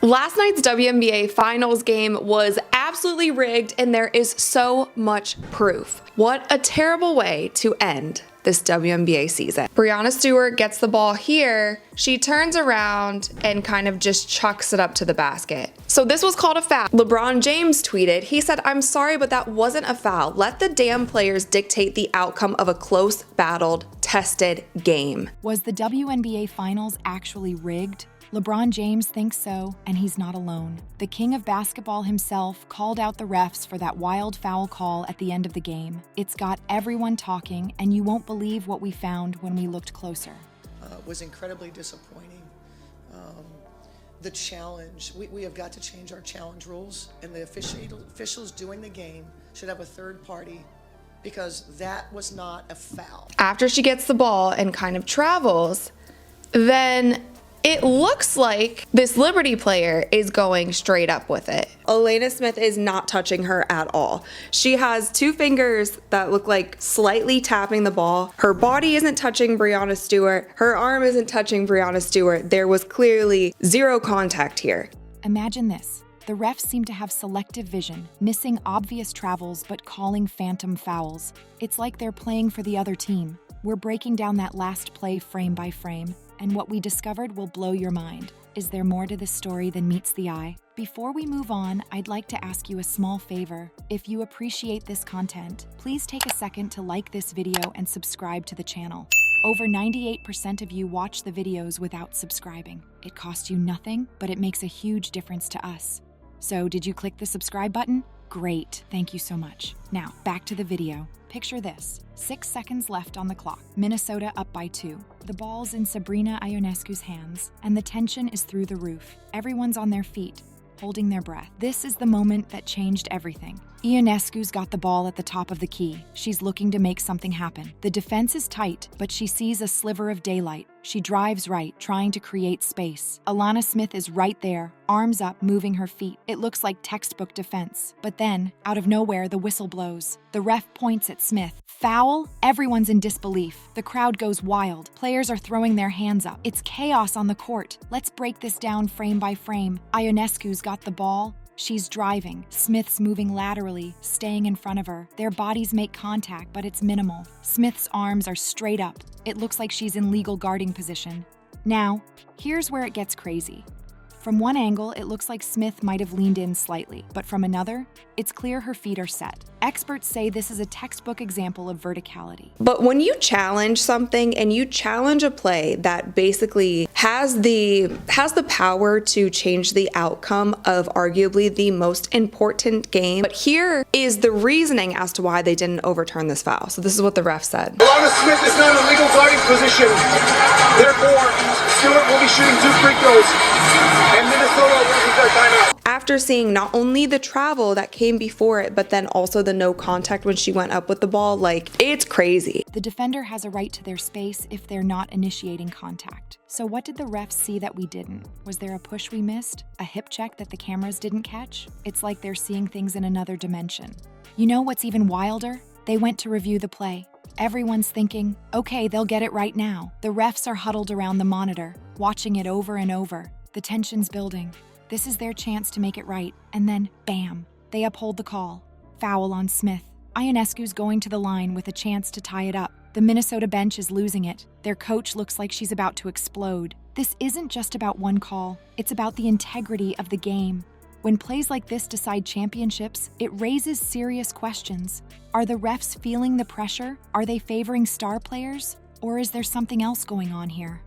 Last night's WNBA Finals game was absolutely rigged, and there is so much proof. What a terrible way to end this WNBA season. Breanna Stewart gets the ball here. She turns around and kind of just chucks it up to the basket. So this was called a foul. LeBron James tweeted, he said, "I'm sorry, but that wasn't a foul. Let the damn players dictate the outcome of a close, battled, tested game." Was the WNBA Finals actually rigged? LeBron James thinks so, and he's not alone. The king of basketball himself called out the refs for that wild foul call at the end of the game. It's got everyone talking, and you won't believe what we found when we looked closer. Was incredibly disappointing. The challenge, we have got to change our challenge rules, and the officials doing the game should have a third party, because that was not a foul. After she gets the ball and kind of travels, then it looks like this Liberty player is going straight up with it. Elena Smith is not touching her at all. She has two fingers that look like slightly tapping the ball. Her body isn't touching Breanna Stewart. Her arm isn't touching Breanna Stewart. There was clearly zero contact here. Imagine this. The refs seem to have selective vision, missing obvious travels but calling phantom fouls. It's like they're playing for the other team. We're breaking down that last play frame by frame, and what we discovered will blow your mind. Is there more to this story than meets the eye? Before we move on, I'd like to ask you a small favor. If you appreciate this content, please take a second to like this video and subscribe to the channel. Over 98% of you watch the videos without subscribing. It costs you nothing, but it makes a huge difference to us. So, did you click the subscribe button? Great, thank you so much. Now, back to the video. Picture this, 6 seconds left on the clock. Minnesota up by 2. The ball's in Sabrina Ionescu's hands, and the tension is through the roof. Everyone's on their feet, holding their breath. This is the moment that changed everything. Ionescu's got the ball at the top of the key. She's looking to make something happen. The defense is tight, but she sees a sliver of daylight. She drives right, trying to create space. Alana Smith is right there, arms up, moving her feet. It looks like textbook defense. But then, out of nowhere, the whistle blows. The ref points at Smith. Foul? Everyone's in disbelief. The crowd goes wild. Players are throwing their hands up. It's chaos on the court. Let's break this down frame by frame. Ionescu's got the ball. She's driving. Smith's moving laterally, staying in front of her. Their bodies make contact, but it's minimal. Smith's arms are straight up. It looks like she's in legal guarding position. Now, here's where it gets crazy. From one angle, it looks like Smith might have leaned in slightly, but from another, it's clear her feet are set. Experts say this is a textbook example of verticality. But when you challenge something and you challenge a play that basically has the power to change the outcome of arguably the most important game, but here is the reasoning as to why they didn't overturn this foul. So this is what the ref said. Alana Smith is not in a legal guarding position. Therefore, Stewart will be shooting 2 free throws. And Minnesota will lose their timeout. After seeing not only the travel that came before it, but then also the no contact when she went up with the ball, like, it's crazy. The defender has a right to their space if they're not initiating contact. So what did the refs see that we didn't? Was there a push we missed? A hip check that the cameras didn't catch? It's like they're seeing things in another dimension. You know what's even wilder? They went to review the play. Everyone's thinking, okay, they'll get it right now. The refs are huddled around the monitor, watching it over and over. The tension's building. This is their chance to make it right, and then, bam, they uphold the call. Foul on Smith. Ionescu's going to the line with a chance to tie it up. The Minnesota bench is losing it. Their coach looks like she's about to explode. This isn't just about one call. It's about the integrity of the game. When plays like this decide championships, it raises serious questions. Are the refs feeling the pressure? Are they favoring star players? Or is there something else going on here?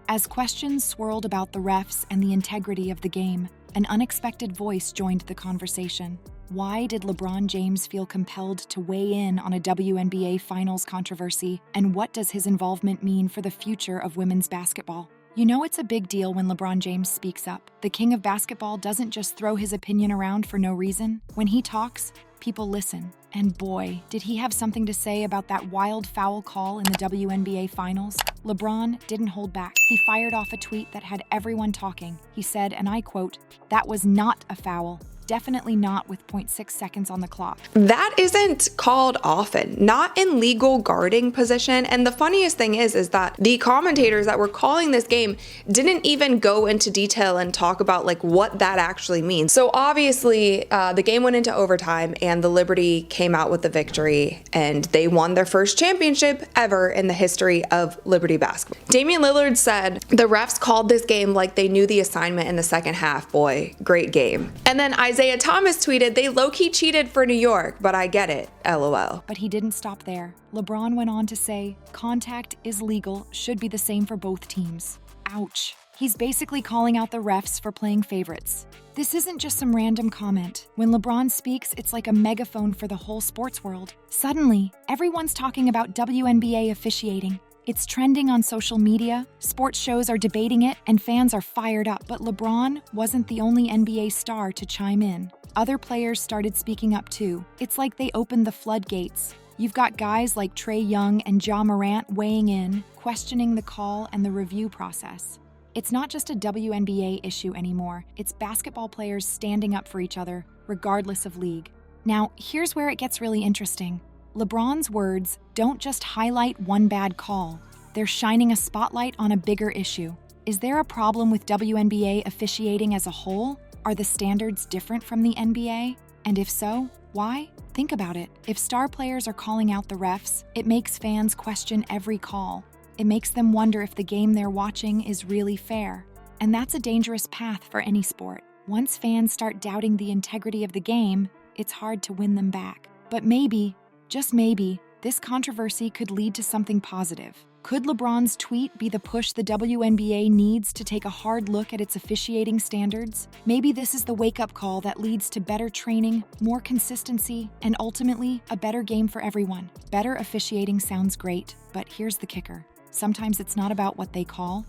As questions swirled about the refs and the integrity of the game, an unexpected voice joined the conversation. Why did LeBron James feel compelled to weigh in on a WNBA Finals controversy, and what does his involvement mean for the future of women's basketball? You know it's a big deal when LeBron James speaks up. The king of basketball doesn't just throw his opinion around for no reason. When he talks, people listen. And boy, did he have something to say about that wild foul call in the WNBA Finals. LeBron didn't hold back. He fired off a tweet that had everyone talking. He said, and I quote, "That was not a foul. Definitely not with 0.6 seconds on the clock. That isn't called often, not in legal guarding position. And the funniest thing is that the commentators that were calling this game didn't even go into detail and talk about like what that actually means. So obviously the game went into overtime and the Liberty came out with the victory and they won their first championship ever in the history of Liberty basketball. Damian Lillard said the refs called this game like they knew the assignment in the second half. Boy, great game. And then Isaiah Thomas tweeted, they low-key cheated for New York, but I get it, LOL. But he didn't stop there. LeBron went on to say, contact is legal, should be the same for both teams. Ouch. He's basically calling out the refs for playing favorites. This isn't just some random comment. When LeBron speaks, it's like a megaphone for the whole sports world. Suddenly, everyone's talking about WNBA officiating. It's trending on social media, sports shows are debating it, and fans are fired up. But LeBron wasn't the only NBA star to chime in. Other players started speaking up too. It's like they opened the floodgates. You've got guys like Trae Young and Ja Morant weighing in, questioning the call and the review process. It's not just a WNBA issue anymore. It's basketball players standing up for each other, regardless of league. Now, here's where it gets really interesting. LeBron's words don't just highlight one bad call. They're shining a spotlight on a bigger issue. Is there a problem with WNBA officiating as a whole? Are the standards different from the NBA? And if so, why? Think about it. If star players are calling out the refs, it makes fans question every call. It makes them wonder if the game they're watching is really fair. And that's a dangerous path for any sport. Once fans start doubting the integrity of the game, it's hard to win them back. But maybe, just maybe, this controversy could lead to something positive. Could LeBron's tweet be the push the WNBA needs to take a hard look at its officiating standards? Maybe this is the wake-up call that leads to better training, more consistency, and ultimately, a better game for everyone. Better officiating sounds great, but here's the kicker. Sometimes it's not about what they call,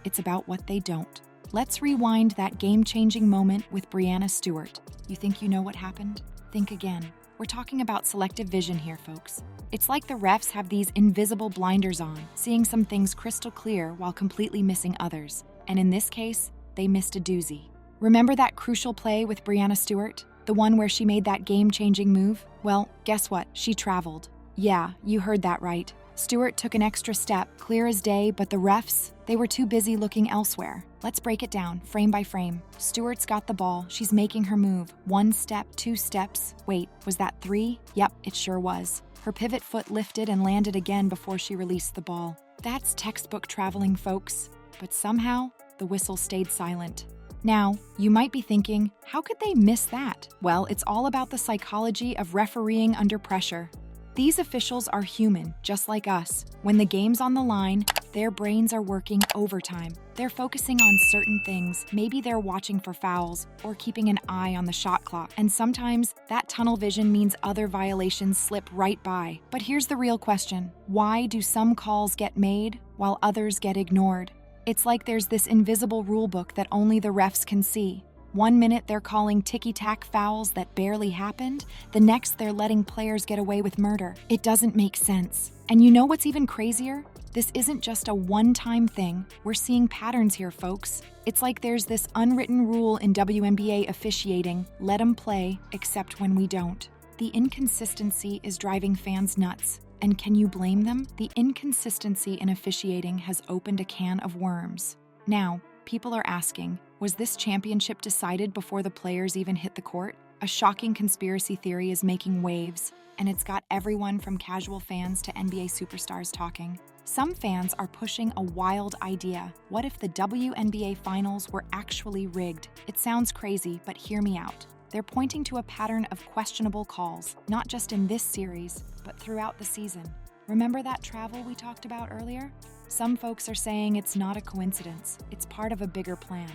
it's about what they don't. Let's rewind that game-changing moment with Breanna Stewart. You think you know what happened? Think again. We're talking about selective vision here, folks. It's like the refs have these invisible blinders on, seeing some things crystal clear while completely missing others. And in this case, they missed a doozy. Remember that crucial play with Breanna Stewart? The one where she made that game-changing move? Well, guess what? She traveled. Yeah, you heard that right. Stewart took an extra step, clear as day, but the refs, they were too busy looking elsewhere. Let's break it down, frame by frame. Stewart's got the ball. She's making her move. 1 step, 2 steps. Wait, was that 3? Yep, it sure was. Her pivot foot lifted and landed again before she released the ball. That's textbook traveling, folks. But somehow, the whistle stayed silent. Now, you might be thinking, how could they miss that? Well, it's all about the psychology of refereeing under pressure. These officials are human, just like us. When the game's on the line, their brains are working overtime. They're focusing on certain things. Maybe they're watching for fouls or keeping an eye on the shot clock. And sometimes that tunnel vision means other violations slip right by. But here's the real question. Why do some calls get made while others get ignored? It's like there's this invisible rule book that only the refs can see. 1 minute they're calling ticky-tack fouls that barely happened, the next they're letting players get away with murder. It doesn't make sense. And you know what's even crazier? This isn't just a one-time thing. We're seeing patterns here, folks. It's like there's this unwritten rule in WNBA officiating, let them play, except when we don't. The inconsistency is driving fans nuts. And can you blame them? The inconsistency in officiating has opened a can of worms. Now, people are asking, was this championship decided before the players even hit the court? A shocking conspiracy theory is making waves, and it's got everyone from casual fans to NBA superstars talking. Some fans are pushing a wild idea. What if the WNBA Finals were actually rigged? It sounds crazy, but hear me out. They're pointing to a pattern of questionable calls, not just in this series, but throughout the season. Remember that travel we talked about earlier? Some folks are saying it's not a coincidence. It's part of a bigger plan.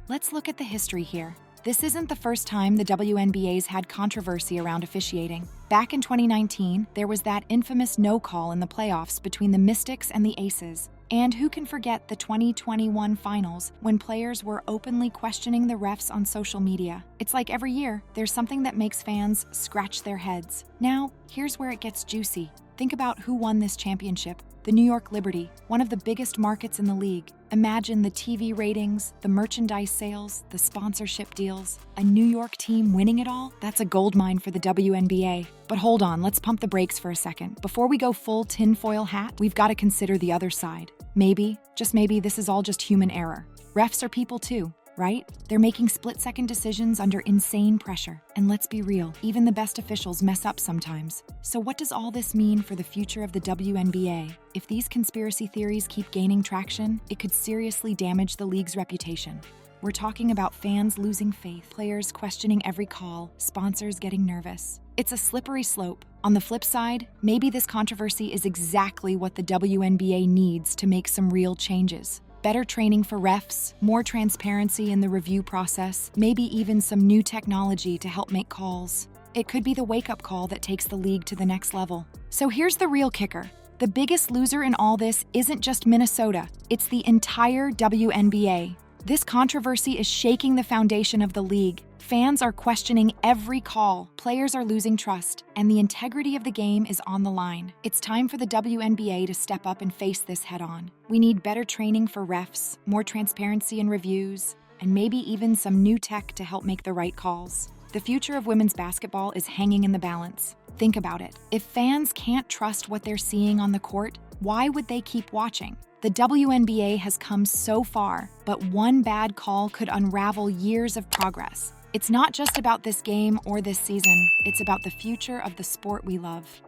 Let's look at the history here. This isn't the first time the WNBA's had controversy around officiating. Back in 2019, there was that infamous no call in the playoffs between the Mystics and the Aces. And who can forget the 2021 finals when players were openly questioning the refs on social media? It's like every year, there's something that makes fans scratch their heads. Now, here's where it gets juicy. Think about who won this championship. The New York Liberty, one of the biggest markets in the league. Imagine the TV ratings, the merchandise sales, the sponsorship deals. A New York team winning it all? That's a goldmine for the WNBA. But hold on, let's pump the brakes for a second. Before we go full tinfoil hat, we've got to consider the other side. Maybe, just maybe, this is all just human error. Refs are people too, right? They're making split-second decisions under insane pressure. And let's be real, even the best officials mess up sometimes. So what does all this mean for the future of the WNBA? If these conspiracy theories keep gaining traction, it could seriously damage the league's reputation. We're talking about fans losing faith, players questioning every call, sponsors getting nervous. It's a slippery slope. On the flip side, maybe this controversy is exactly what the WNBA needs to make some real changes. Better training for refs, more transparency in the review process, maybe even some new technology to help make calls. It could be the wake-up call that takes the league to the next level. So here's the real kicker. The biggest loser in all this isn't just Minnesota, it's the entire WNBA. This controversy is shaking the foundation of the league. Fans are questioning every call, players are losing trust, and the integrity of the game is on the line. It's time for the WNBA to step up and face this head-on. We need better training for refs, more transparency in reviews, and maybe even some new tech to help make the right calls. The future of women's basketball is hanging in the balance. Think about it. If fans can't trust what they're seeing on the court, why would they keep watching? The WNBA has come so far, but one bad call could unravel years of progress. It's not just about this game or this season, it's about the future of the sport we love.